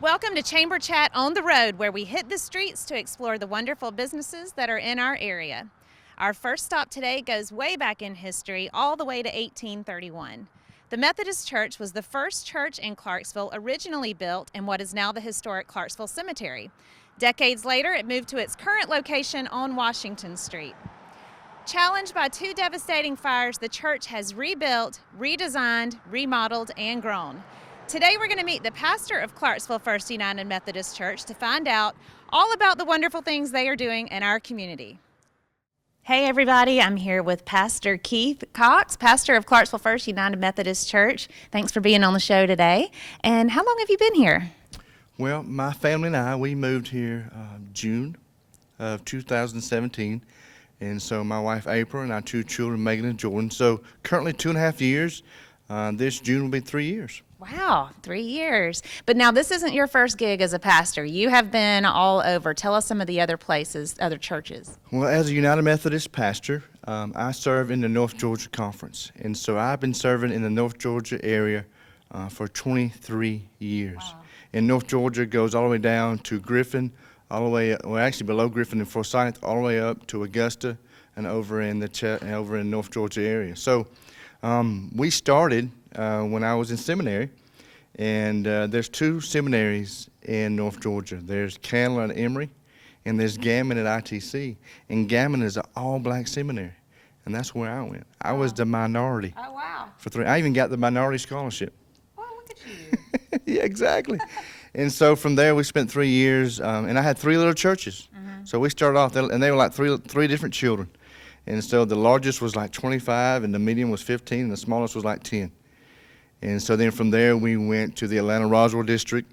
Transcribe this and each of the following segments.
Welcome to Chamber Chat on the Road, where we hit the streets to explore the wonderful businesses that are in our area. Our first stop today goes way back in history, all the way to 1831. The Methodist Church was the first church in Clarksville originally built in what is now the historic Clarksville Cemetery. Decades later, it moved to its current location on Washington Street. Challenged by two devastating fires, the church has rebuilt, redesigned, remodeled, and grown. Today we're going to meet the pastor of Clarksville First United Methodist Church to find out all about the wonderful things they are doing in our community. Hey everybody, I'm here with Pastor Keith Cox, pastor of Clarksville First United Methodist Church. Thanks for being on the show today. And how long have you been here? Well, my family and I, we moved here June of 2017. And so my wife April and our two children, Megan and Jordan. So currently 2.5 years. This June will be 3 years. Wow, 3 years. But now this isn't your first gig as a pastor. You have been all over. Tell us some of the other places, other churches. Well, as a United Methodist pastor, I serve in the North Georgia Conference. And so I've been serving in the North Georgia area for 23 years. Wow. And North Georgia goes all the way down to Griffin, all the way, well, actually below Griffin and Forsyth, all the way up to Augusta and over in the North Georgia area. So we started when I was in seminary, and there's two seminaries in North Georgia. There's Candler and Emory, and there's Gammon at ITC. And Gammon is an all-black seminary, and that's where I went. I was the minority. Oh, wow. I even got the minority scholarship. Well, look at you. Yeah, exactly. And so from there we spent 3 years, and I had three little churches. Mm-hmm. So we started off, and they were like three different children. And so the largest was like 25, and the medium was 15, and the smallest was like 10. And so then from there we went to the Atlanta-Roswell district.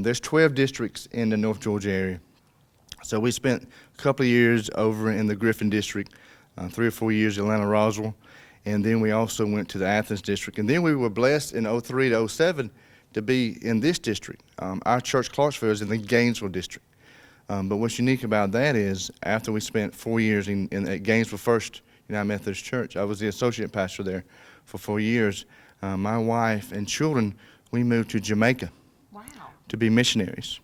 There's 12 districts in the North Georgia area. So we spent a couple of years over in the Griffin district, 3 or 4 years in Atlanta-Roswell, and then we also went to the Athens district. And then we were blessed in 03 to 07 to be in this district. Our church, Clarkesville, is in the Gainesville district. But what's unique about that is after we spent 4 years at Gainesville First United Methodist Church, I was the associate pastor there for 4 years. My wife and children, we moved to Jamaica. Wow. To be missionaries.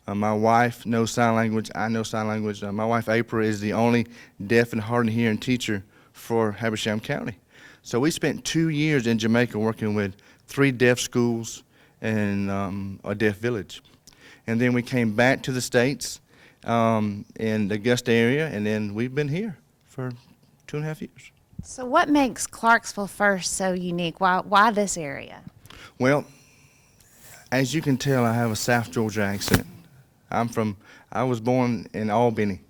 My wife knows sign language. I know sign language. My wife April is the only deaf and hard of hearing teacher for Habersham County. So we spent 2 years in Jamaica working with 3 deaf schools and a deaf village. And then we came back to the States in the Augusta area, and then we've been here for 2.5 years. So what makes Clarksville First so unique? Why this area? Well, as you can tell, I have a South Georgia accent. I was born in Albany.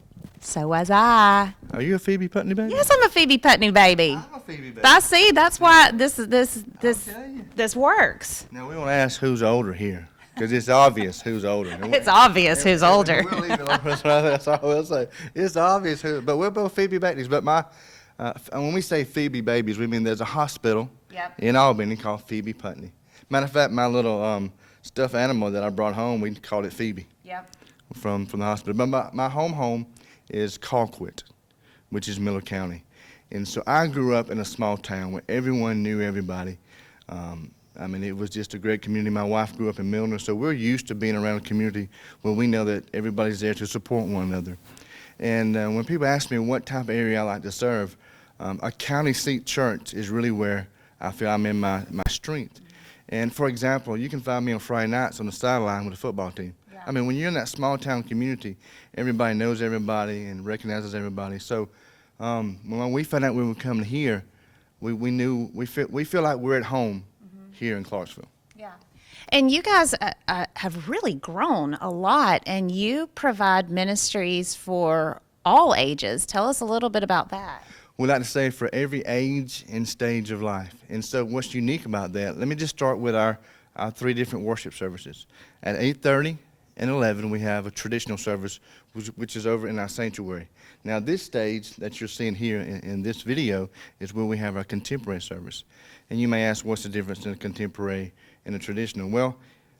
So was I. Are you a Phoebe Putney baby? Yes, I'm a Phoebe Putney baby. I'm a Phoebe baby. I see. That's why this tell you. this works. Now, we won't ask who's older here, because it's obvious who's older. It's obvious who's older. We'll leave it alone. That's all we'll say. It's obvious who, but we're both Phoebe babies. But when we say Phoebe babies, we mean there's a hospital in Albany called Phoebe Putney. Matter of fact, my little stuffed animal that I brought home, we called it Phoebe. Yep. From the hospital. But my home is Colquitt, which is Miller County. And so I grew up in a small town where everyone knew everybody. It was just a great community. My wife grew up in Milner, so we're used to being around a community where we know that everybody's there to support one another. And when people ask me what type of area I like to serve, a county seat church is really where I feel I'm in my strength. And for example, you can find me on Friday nights on the sideline with the football team. Yeah. When you're in that small town community, everybody knows everybody and recognizes everybody. So when we found out we were coming here, we feel like we're at home here in Clarksville. Yeah. And you guys have really grown a lot, and you provide ministries for all ages. Tell us a little bit about that. We like to say for every age and stage of life. And so what's unique about that, let me just start with our 3 different worship services. At 8:30 and 11, we have a traditional service, which is over in our sanctuary. Now, this stage that you're seeing here in this video is where we have our contemporary service. And you may ask, what's the difference in a contemporary and a traditional? Well,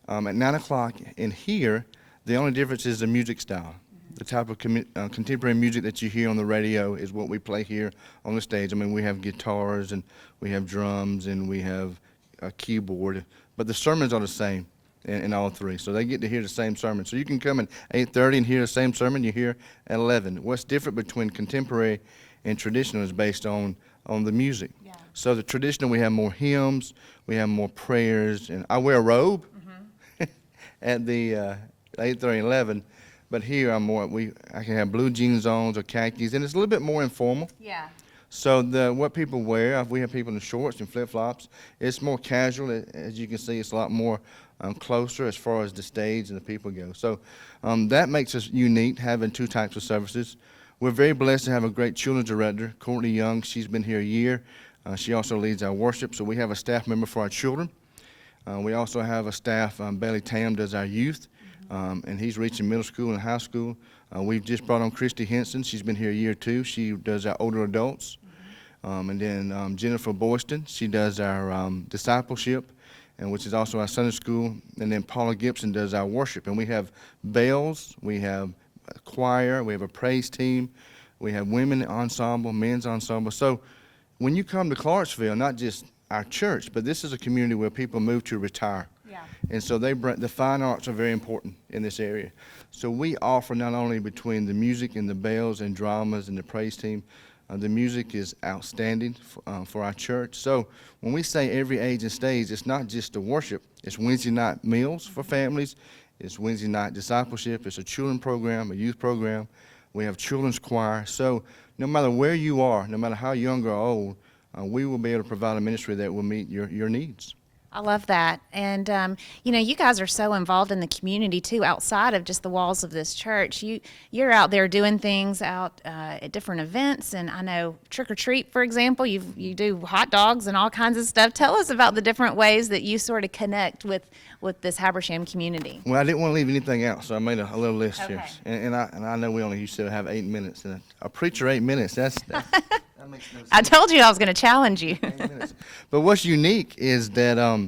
at 9 o'clock in here, the only difference is the music style. The type of contemporary music that you hear on the radio is what we play here on the stage. We have guitars, and we have drums, and we have a keyboard, but the sermons are the same. in all three. So they get to hear the same sermon. So you can come at 8:30 and hear the same sermon you hear at 11. What's different between contemporary and traditional is based on the music. Yeah. So the traditional, we have more hymns, we have more prayers, and I wear a robe at the 8:30 and 11. But here I can have blue jeans on or khakis, and it's a little bit more informal. Yeah. So what people wear, we have people in shorts and flip-flops. It's more casual. As you can see, it's a lot more closer as far as the stage and the people go. So that makes us unique, having two types of services. We're very blessed to have a great children's director, Courtney Young. She's been here a year. She also leads our worship. So we have a staff member for our children. We also have a staff, Bailey Tam does our youth, and he's reaching middle school and high school. We've just brought on Christy Henson. She's been here a year too. She does our older adults. And then Jennifer Boyston, she does our discipleship, and which is also our Sunday school. And then Paula Gibson does our worship. And we have bells, we have a choir, we have a praise team, we have women ensemble, men's ensemble. So when you come to Clarksville, not just our church, but this is a community where people move to retire. Yeah. And so the fine arts are very important in this area. So we offer not only between the music and the bells and dramas and the praise team, the music is outstanding for our church. So when we say every age and stage, it's not just the worship. It's Wednesday night meals for families. It's Wednesday night discipleship. It's a children program, a youth program. We have children's choir. So no matter where you are, no matter how young or old, we will be able to provide a ministry that will meet your needs. I love that. And, you guys are so involved in the community, too, outside of just the walls of this church. You're out there doing things out at different events. And I know Trick or Treat, for example, you do hot dogs and all kinds of stuff. Tell us about the different ways that you sort of connect with this Habersham community. Well, I didn't want to leave anything out, so I made a little list Okay. here. And I know you said have 8 minutes. And a preacher, 8 minutes, that makes no sense. I told you I was going to challenge you. 8 minutes. But what's unique is that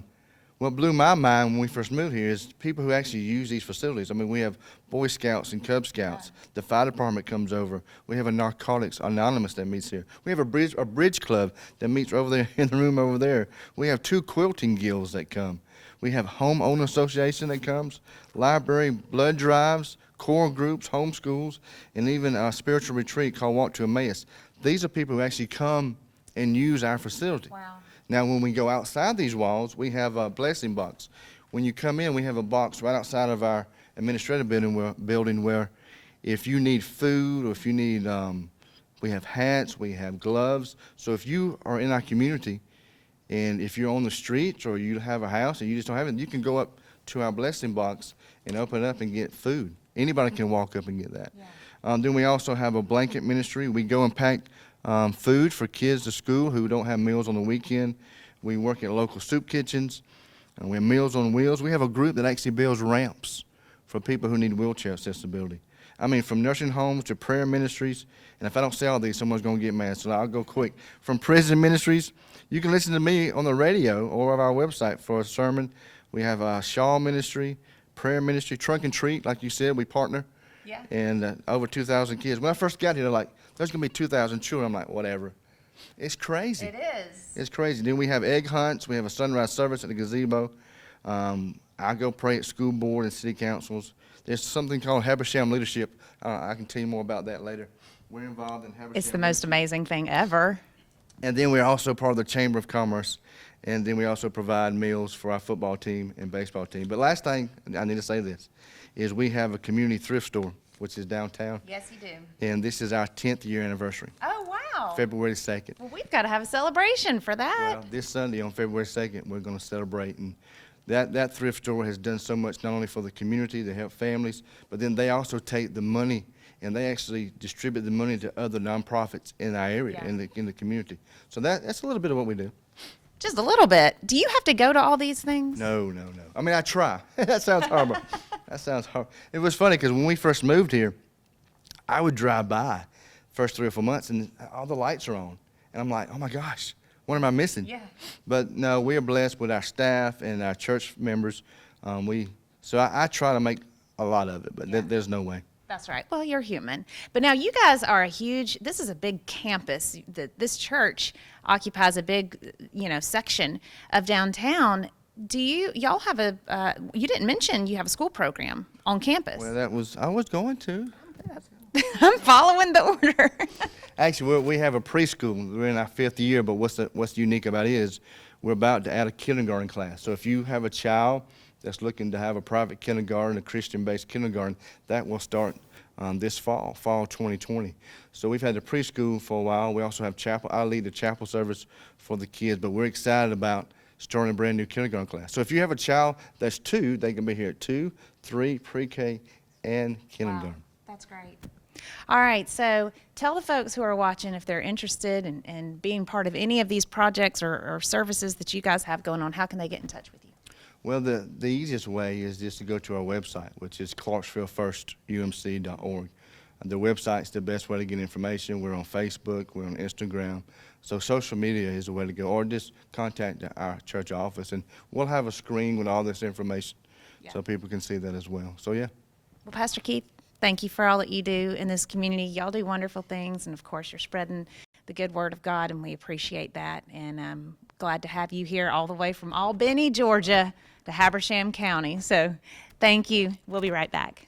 what blew my mind when we first moved here is people who actually use these facilities. I mean, we have Boy Scouts and Cub Scouts. The fire department comes over. We have a Narcotics Anonymous that meets here. We have a bridge club that meets over there in the room over there. We have 2 quilting guilds that come. We have homeowner association that comes, library blood drives, core groups, homeschools, and even a spiritual retreat called Walk to Emmaus. These are people who actually come and use our facility. Wow. Now, when we go outside these walls, we have a blessing box. When you come in, we have a box right outside of our administrative building where if you need food or if you need, we have hats, we have gloves. So if you are in our community and if you're on the streets or you have a house and you just don't have it, you can go up to our blessing box and open it up and get food. Anybody can walk up and get that. Yeah. Then we also have a blanket ministry. We go and pack food for kids to school who don't have meals on the weekend. We work at local soup kitchens, and we have Meals on Wheels. We have a group that actually builds ramps for people who need wheelchair accessibility. I mean, from nursing homes to prayer ministries, and if I don't say all these, someone's going to get mad, so I'll go quick. From prison ministries, you can listen to me on the radio or on our website for a sermon. We have a shawl ministry, prayer ministry, trunk and treat, like you said, we partner. Yeah. And over 2,000 kids. When I first got here, they're like, there's going to be 2,000 children. I'm like, whatever. It's crazy. It is. It's crazy. Then we have egg hunts. We have a sunrise service at the gazebo. I go pray at school board and city councils. There's something called Habersham Leadership. I can tell you more about that later. We're involved in Habersham. It's the most amazing thing ever. And then we're also part of the Chamber of Commerce. And then we also provide meals for our football team and baseball team. But last thing, I need to say this, is we have a community thrift store, which is downtown. Yes, you do. And this is our 10th year anniversary, Oh, wow. February 2nd. Well, we've got to have a celebration for that. Well, this Sunday on February 2nd, we're going to celebrate. And that thrift store has done so much, not only for the community to help families, but then they also take the money and they actually distribute the money to other nonprofits in our area, Yeah. in the community. So that's a little bit of what we do. Just a little bit. Do you have to go to all these things? No. I mean, I try. That sounds horrible. That sounds horrible. It was funny because when we first moved here, I would drive by first 3 or 4 months and all the lights are on. And I'm like, oh my gosh, what am I missing? Yeah. But no, we are blessed with our staff and our church members. So I try to make a lot of it, but Yeah. there's no way. That's right. Well, you're human. But now you guys are this is a big campus. This church occupies a big, section of downtown. y'all have you didn't mention you have a school program on campus. Well, I was going to. I'm following the order. Actually, we have a preschool. We're in our 5th year, but what's unique about it is we're about to add a kindergarten class. So if you have a child that's looking to have a private kindergarten, a Christian-based kindergarten, that will start this fall 2020. So we've had the preschool for a while. We also have chapel. I lead the chapel service for the kids, but we're excited about starting a brand new kindergarten class. So if you have a child that's 2, they can be here at 2, 3, pre-K, and kindergarten. Wow, that's great. All right, so tell the folks who are watching if they're interested in being part of any of these projects or services that you guys have going on, how can they get in touch with you? Well, the easiest way is just to go to our website, which is clarksvillefirst.umc.org. The website's the best way to get information. We're on Facebook, we're on Instagram. So social media is the way to go, or just contact our church office, and we'll have a screen with all this information so people can see that as well. So, yeah. Well, Pastor Keith, thank you for all that you do in this community. Y'all do wonderful things, and of course, you're spreading the good word of God, and we appreciate that. And I'm glad to have you here all the way from Albany, Georgia, to Habersham County. So thank you. We'll be right back.